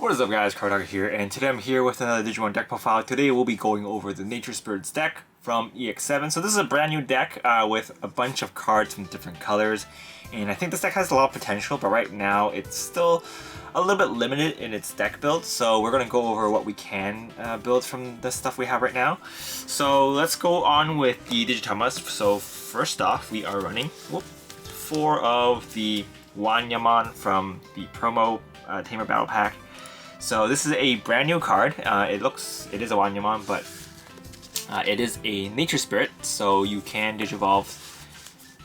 What is up guys, Cardog here, and today I'm here with another Digimon deck profile. Today we'll be going over the Nature Spirits deck from EX-07. So this is a brand new deck with a bunch of cards from different colors, and I think this deck has a lot of potential, but right now it's still a little bit limited in its deck build. So we're going to go over what we can build from the stuff we have right now. So let's go on with the Digitamas. So first off, we are running 4 of the Wanyamon from the promo Tamer Battle Pack. So this is a brand new card. It is a Wanyamon, but it is a Nature Spirit, so you can Digivolve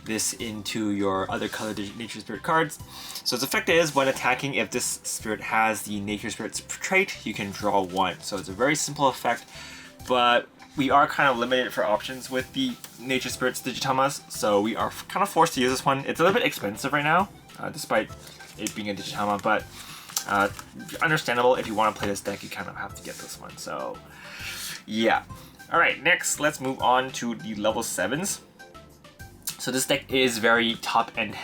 this into your other colored Nature Spirit cards. So its effect is, when attacking, if this spirit has the Nature Spirit's trait, you can draw 1. So it's a very simple effect, but we are kind of limited for options with the Nature Spirits Digitamas, so we are kind of forced to use this one. It's a little bit expensive right now, despite it being a Digitama, but understandable. If you want to play this deck, you kind of have to get this one. So yeah. Alright, next let's move on to the level 7s. So this deck is very top end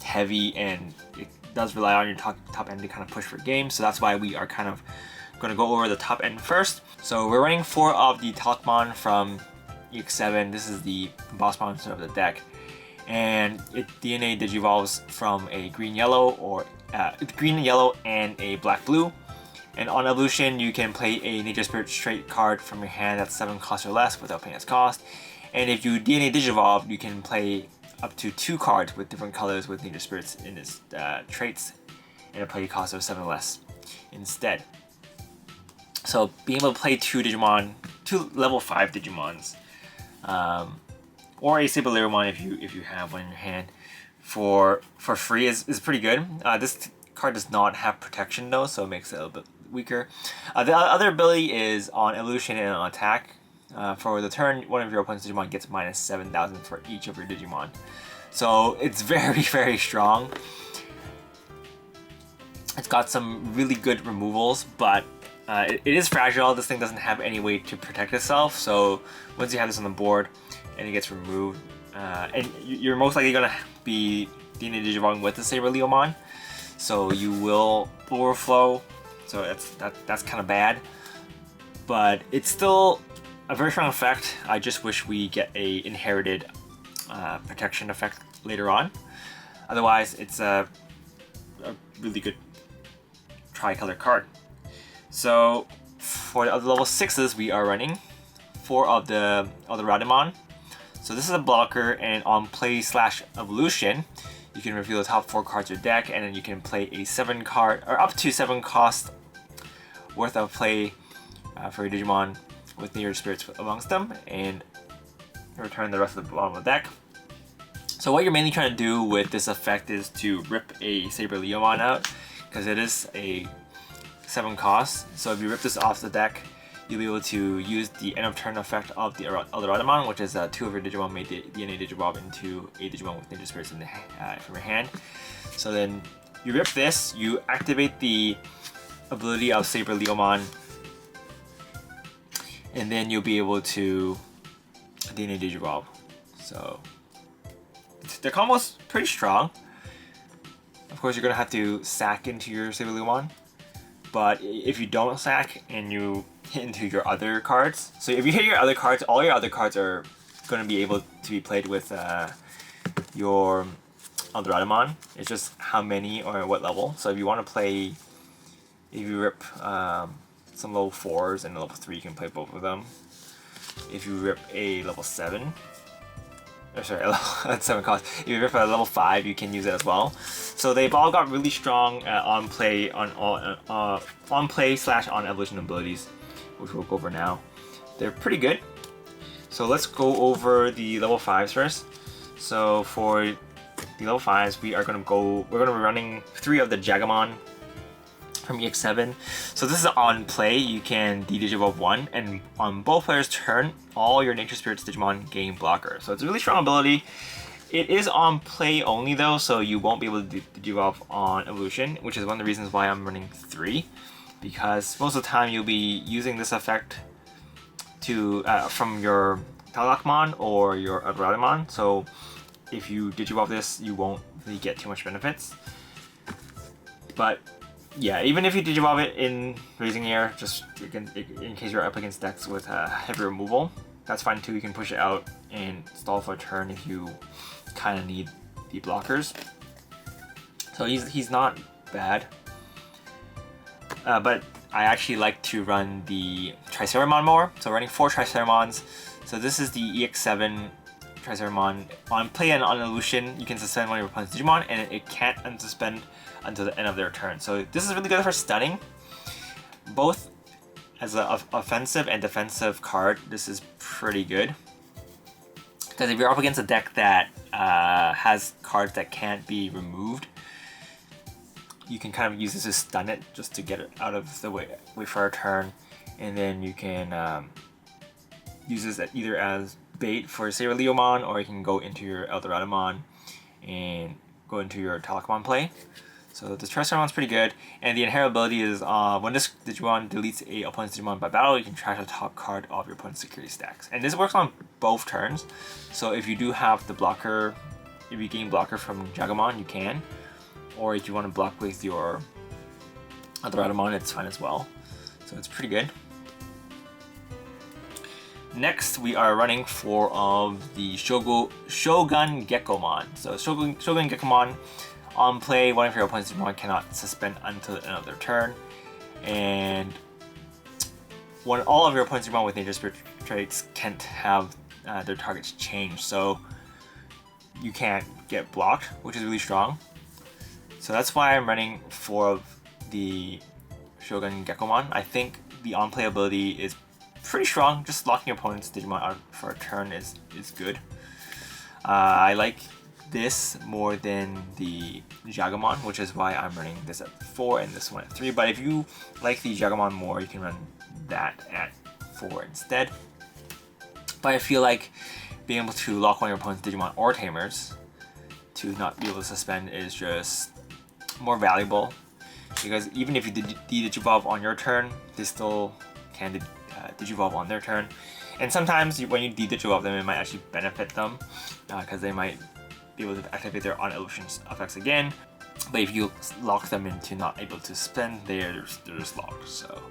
heavy, and it does rely on your top end to kind of push for games. So that's why we are kind of going to go over the top end first. So we're running 4 of the Talkmon from EX-07. This is the boss monster of the deck, and it DNA digivolves from a green-yellow or green-yellow and a black-blue. And on evolution, you can play a Nature Spirit trait card from your hand that's 7 cost or less without paying its cost. And if you DNA digivolve, you can play up to 2 cards with different colors with Nature Spirits in its traits, and a play cost of 7 or less instead. So being able to play 2 level 5 Digimons, or a Sableraemon if you have one in your hand, for free is pretty good. This card does not have protection though, so it makes it a little bit weaker. The other ability is on evolution and on attack. For the turn, one of your opponent's Digimon gets minus 7,000 for each of your Digimon. So it's very, very strong. It's got some really good removals, but it is fragile. This thing doesn't have any way to protect itself, so once you have this on the board and it gets removed, and you're most likely going to be DNA Digivolving with the Sableraemon, so you will overflow, so that's kind of bad, but it's still a very strong effect. I just wish we get a inherited protection effect later on. Otherwise, it's a really good tricolor card. So for the level 6s, we are running 4 of the Radimon. So this is a blocker, and on play / evolution, you can reveal the top 4 cards of your deck, and then you can play a 7 card or up to 7 cost worth of play for your Digimon with Nature Spirits amongst them, and return the rest of the bottom of the deck. So what you're mainly trying to do with this effect is to rip a Sableraemon out, because it is a 7 cost. So if you rip this off the deck, you'll be able to use the end of turn effect of the other Radimon, which is 2 of your Digimon may DNA Digivolve into a Digimon with Nature Spirits from your hand. So then you rip this, you activate the ability of Sableraemon, and then you'll be able to DNA Digivolve. So the combo's pretty strong. Of course, you're gonna have to sack into your Sableraemon, but if you don't sack and you hit into your other cards, so if you hit your other cards, all your other cards are going to be able to be played with your other Radimon. It's just how many or what level. So if you want to play, if you rip some level 4s and level 3, you can play both of them. If you rip a level 7, or sorry, that's 7 cost. If you rip a level 5, you can use it as well. So they've all got really strong on play / on evolution abilities, which we'll go over now. They're pretty good. So let's go over the level 5s first. So for the level 5s, we're gonna be running 3 of the Jagamon from EX-07. So this is on play, you can Digivolve 1, and on both players' turn, all your Nature Spirits Digimon gain blocker. So it's a really strong ability. It is on play only though, so you won't be able to Digivolve on evolution, which is one of the reasons why I'm running 3, because most of the time you'll be using this effect to from your Talakmon or your Radimon. So if you Digivolve this, you won't really get too much benefits. But yeah, even if you Digivolve it in Raising Air, just in case you're up against decks with heavy removal, that's fine too. You can push it out and stall for a turn if you kind of need the blockers. So he's not bad. But I actually like to run the Triceramon more. So running 4 Triceramons. So this is the EX-07 Triceramon. On play and on illusion, you can suspend one of your opponent's Digimon, and it can't unsuspend until the end of their turn. So this is really good for stunning. Both as an offensive and defensive card, this is pretty good. Because if you're up against a deck that has cards that can't be removed, you can kind of use this to stun it just to get it out of the way for a turn, and then you can use this either as bait for Saber Leomon, or you can go into your Eldoradamon and go into your Talakamon play. So this Triceramon is pretty good, and the inherent ability is when this Digimon deletes a opponent's Digimon by battle, you can trash the top card of your opponent's security stacks. And this works on both turns, so if you do have the blocker, if you gain blocker from Jagamon, you can. Or if you want to block with your Eldoradamon, it's fine as well. So it's pretty good. Next, we are running 4 of the Shogun Gekomon. So Shogun Gekomon, on play, one of your opponent's Digimon cannot suspend until the end of their turn. And when all of your opponent's Digimon with Nature Spirit traits can't have their targets change. So you can't get blocked, which is really strong. So that's why I'm running 4 of the Shogun Gekomon. I think the on-play ability is pretty strong. Just locking your opponent's Digimon out for a turn is good. I like this more than the Jagamon, which is why I'm running this at 4 and this one at 3. But if you like the Jagamon more, you can run that at 4 instead. But I feel like being able to lock one of your opponent's Digimon or Tamers to not be able to suspend is just more valuable, because even if you Digivolve on your turn, they still can Digivolve on their turn. And sometimes when you Digivolve them, it might actually benefit them, because they might be able to activate their on illusion effects again. But if you lock them into not able to spend, they're just locked. So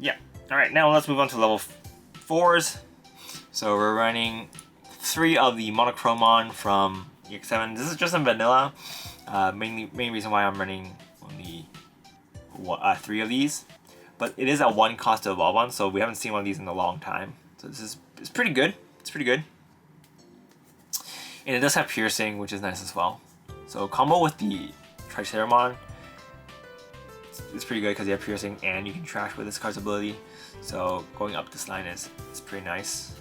yeah. Alright, now let's move on to level 4s. So we're running 3 of the Monochromon from EX-07. This is just in vanilla. Main reason why I'm running only 3 of these, but it is at 1 cost to evolve on, so we haven't seen one of these in a long time. So it's pretty good. It's pretty good, and it does have piercing, which is nice as well. So combo with the Triceramon, it's pretty good because you have piercing and you can trash with this card's ability. So going up this line is pretty nice.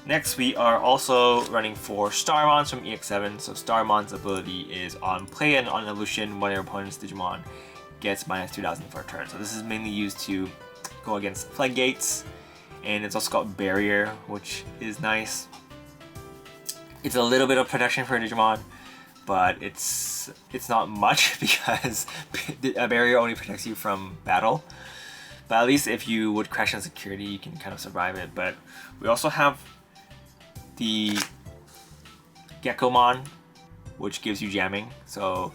Next, we are also running 4 Starmons from EX-07. So Starmon's ability is on play and on illusion, one of your opponent's Digimon gets minus 2000 for a turn. So this is mainly used to go against floodgates, and it's also got barrier, which is nice. It's a little bit of protection for a Digimon, but it's not much because a barrier only protects you from battle. But at least if you would crash on security, you can kind of survive it. But we also have the Gekomon, which gives you jamming. So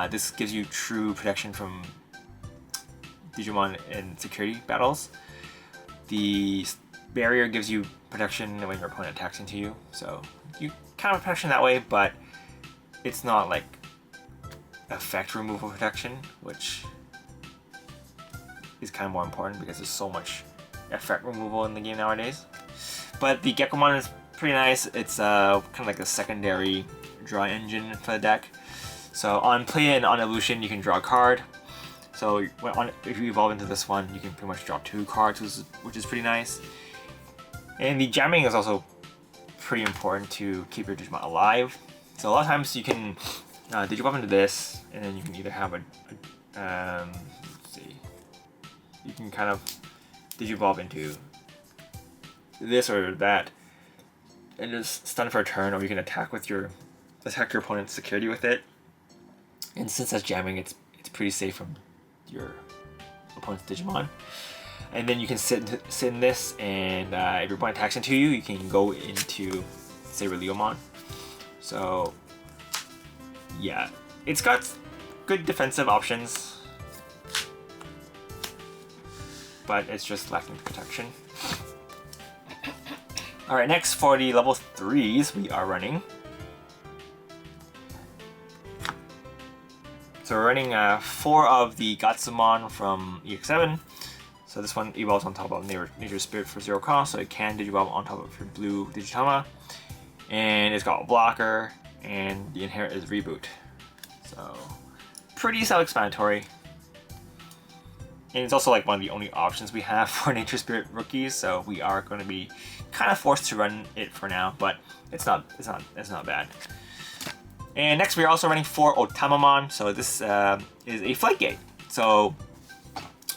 this gives you true protection from Digimon in security battles. The barrier gives you protection when your opponent attacks into you. So you kind of protection that way, but it's not like effect removal protection, which is kind of more important because there's so much effect removal in the game nowadays. But the Gekomon is pretty nice. It's kind of like a secondary draw engine for the deck. So on play and on illusion, you can draw a card. So if you evolve into this one, you can pretty much draw 2 cards, which is pretty nice. And the jamming is also pretty important to keep your Digimon alive. So a lot of times you can Digivolve into this, and then you can either have let's see, you can kind of Digivolve into this or that, and just stun for a turn, or you can attack your opponent's security with it. And since that's jamming, it's pretty safe from your opponent's Digimon. And then you can sit in this, and if your opponent attacks into you, you can go into Saber Leomon. So yeah, it's got good defensive options, but it's just lacking protection. Alright, next for the level 3s, we are running. So we're running 4 of the Digimon from EX-07. So this one evolves on top of Nature Spirit for 0 cost, so it can Digivolve on top of your blue Digitama. And it's got a blocker, and the inherit is Reboot. So pretty self-explanatory. And it's also like one of the only options we have for Nature Spirit rookies, so we are going to be kind of forced to run it for now, but it's not bad. And next we are also running 4 Otamamon, so this is a Flight Gate. So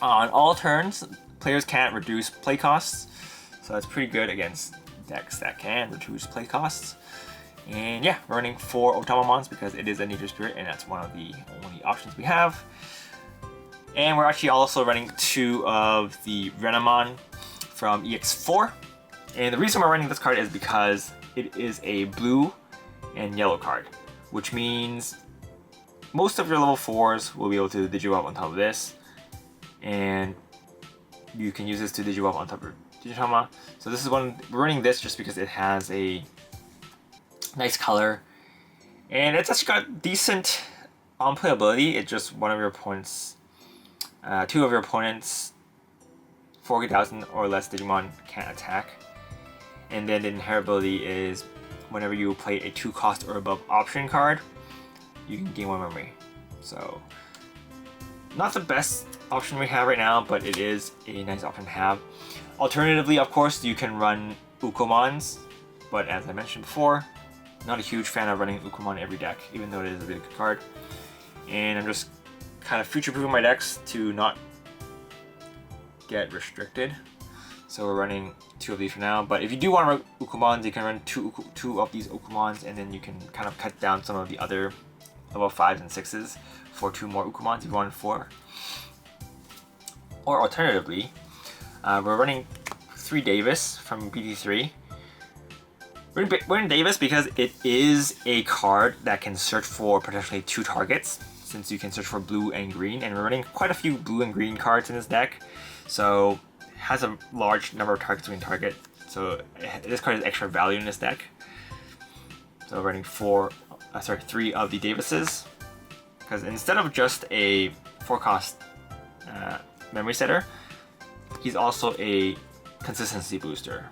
on all turns, players can't reduce play costs, so that's pretty good against decks that can reduce play costs. And yeah, we're running 4 Otamamons because it is a Nature Spirit, and that's one of the only options we have. And we're actually also running 2 of the Renamon from EX-04. And the reason we're running this card is because it is a blue and yellow card, which means most of your level 4s will be able to Digivolve on top of this, and you can use this to Digivolve on top of Digitama. So this is we're running this just because it has a nice color, and it's actually got decent playability. It's just one of your opponents, 2 of your opponents 40,000 or less Digimon can't attack. And then the inheritability is whenever you play a 2 cost or above option card, you can gain 1 memory. So not the best option we have right now, but it is a nice option to have. Alternatively, of course, you can run Ukomons, but as I mentioned before, not a huge fan of running Ukomon every deck, even though it is a really good card. And I'm just kind of future-proofing my decks to not get restricted. So we're running 2 of these for now, but if you do want to run Ukomons, you can run two of these Ukomons, and then you can kind of cut down some of the other level 5s and 6s for 2 more Ukomons if you want 4. Or alternatively, we're running 3 Davis from BT3. We're running Davis because it is a card that can search for potentially 2 targets, since you can search for blue and green, and we're running quite a few blue and green cards in this deck, so it has a large number of targets we can target. So this card is extra value in this deck. So we're running 3 of the Davises, because instead of just a 4 cost memory setter, he's also a consistency booster.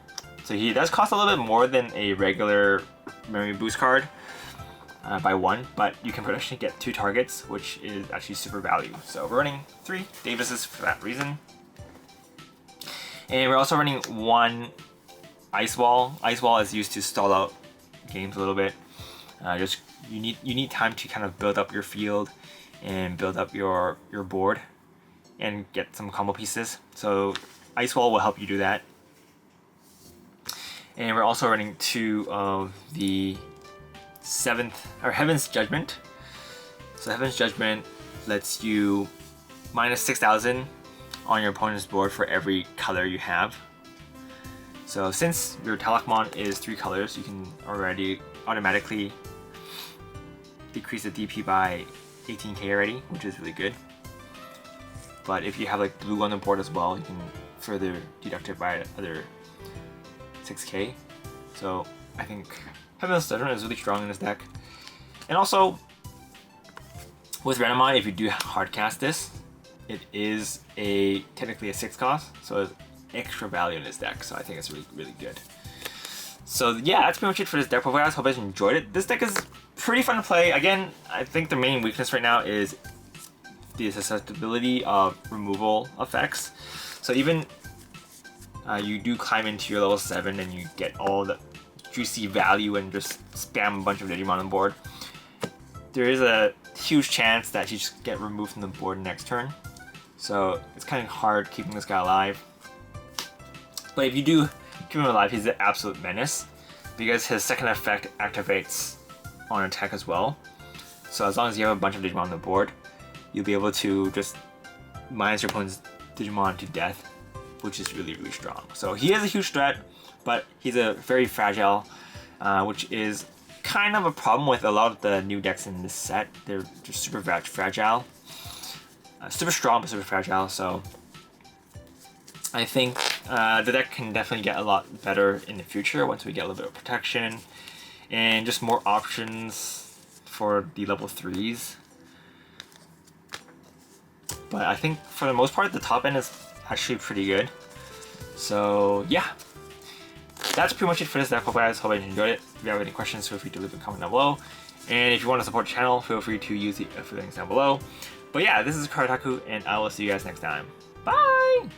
So he does cost a little bit more than a regular memory boost card by 1, but you can potentially get 2 targets, which is actually super value. So we're running 3 Davises for that reason. And we're also running 1 Ice Wall. Ice Wall is used to stall out games a little bit. You need time to kind of build up your field and build up your board and get some combo pieces. So Ice Wall will help you do that. And we're also running 2 of the Heaven's Judgment. So Heaven's Judgment lets you minus 6,000 on your opponent's board for every color you have. So since your Talakmon is 3 colors, you can already automatically decrease the DP by 18k already, which is really good. But if you have like blue on the board as well, you can further deduct it by another 6k. So I think Heaven's Judgment is really strong in this deck. And also, with Renamon, if you do hardcast this, it is technically a 6 cost, so it's extra value in this deck. So I think it's really good. So yeah, that's pretty much it for this deck profile. I hope you guys enjoyed it. This deck is pretty fun to play. Again, I think the main weakness right now is the susceptibility of removal effects. So even you do climb into your level 7 and you get all the juicy value and just spam a bunch of Digimon on the board, there is a huge chance that you just get removed from the board next turn. So it's kind of hard keeping this guy alive. But if you do keep him alive, he's an absolute menace because his second effect activates on attack as well. So as long as you have a bunch of Digimon on the board, you'll be able to just minus your opponent's Digimon to death, which is really strong. So he is a huge threat, but he's a very fragile, which is kind of a problem with a lot of the new decks in this set. They're just super fragile. Super strong, but super fragile, so I think the deck can definitely get a lot better in the future once we get a little bit of protection and just more options for the level 3s. But I think for the most part, the top end is actually pretty good. So yeah, that's pretty much it for this deck. Hope you guys enjoyed it. If you have any questions, feel free to leave a comment down below. And if you want to support the channel, feel free to use the affiliate links down below. But yeah, this is Karataku, and I will see you guys next time. Bye!